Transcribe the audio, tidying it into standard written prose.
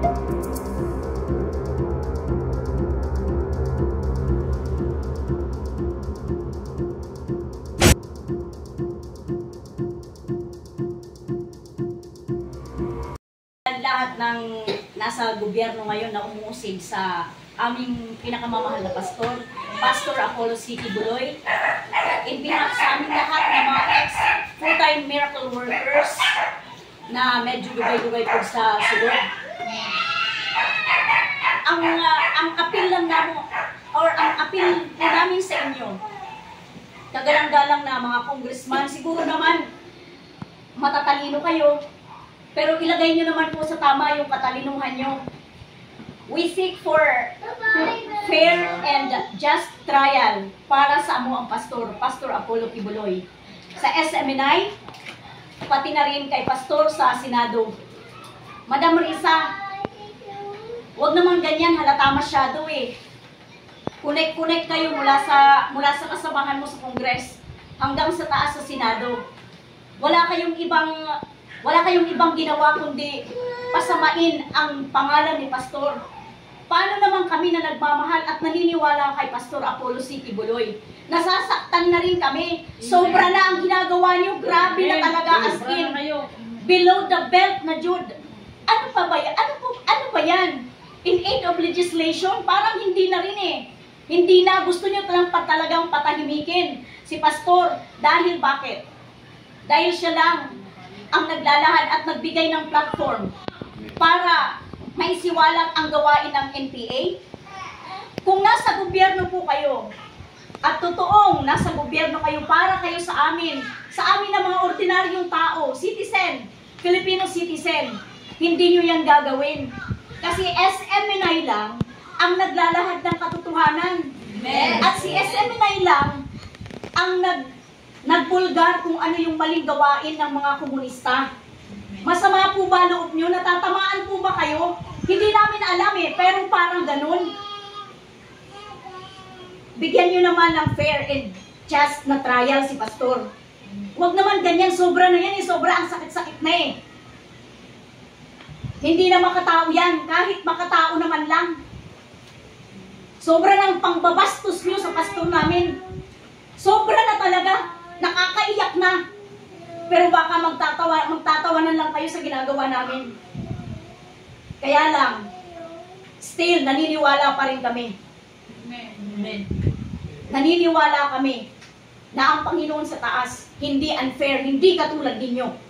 Lahat ng nasa gobyerno ngayon na umuusig sa aming pinakamamahal na pastor, Pastor Apollo C.T. Buloy, in behalf sa aming lahat ng mga ex-full-time miracle workers na medyo dugay-dugay po sa sugod. Ang appeal lang namin, or ang appeal po namin sa inyo, kagalang-galang na mga congressman, siguro naman matatalino kayo, pero ilagay nyo naman po sa tama yung katalinuhan nyo. We seek for fair and just trial para sa amo ang pastor, Pastor Apollo Kibuloy. Sa SMNI, pati na rin kay pastor sa Senado. Madam Risa, wag naman ganyan, halata masyado eh. Connect kayo mula sa kasamahan mo sa Congress hanggang sa taas sa Senado. Wala kayong ibang ginawa kundi pasamain ang pangalan ni Pastor. Paano naman kami na nagmamahal at naniniwala kay Pastor Apollo C.T. Buloy? Nasasaktan na rin kami. Sobra na ang ginagawa niyo. Grabe na talaga, as in. Below the belt na Jude. Ano pa ba yan? Ano ba yan? In aid of legislation, parang hindi na rin eh. Hindi na, gusto niyo talagang patahimikin si Pastor. Dahil bakit? Dahil siya lang ang naglalahad at nagbigay ng platform para maisiwalang ang gawain ng NPA. Kung nasa gobyerno po kayo, at totoong nasa gobyerno kayo para kayo sa amin na mga ordinaryong tao, citizen, Filipino citizen, hindi nyo yan gagawin. Kasi SMNI lang ang naglalahad ng katotohanan. At si SMNI lang ang nagbulgar kung ano yung maling gawain ng mga komunista. Masama po ba loob nyo? Natatamaan po ba kayo? Hindi namin alam eh, pero parang ganun. Bigyan nyo naman ng fair and just na trial si Pastor. Huwag naman ganyan, sobra na yan eh, sobra ang sakit-sakit na eh. Hindi na makatao yan, kahit makatao naman lang. Sobra ng pangbabastos nyo sa pastor namin. Sobra na talaga. Nakakaiyak na. Pero baka magtatawanan lang kayo sa ginagawa namin. Kaya lang, still, naniniwala pa rin kami. Amen. Naniniwala kami na ang Panginoon sa taas, hindi unfair, hindi katulad ninyo.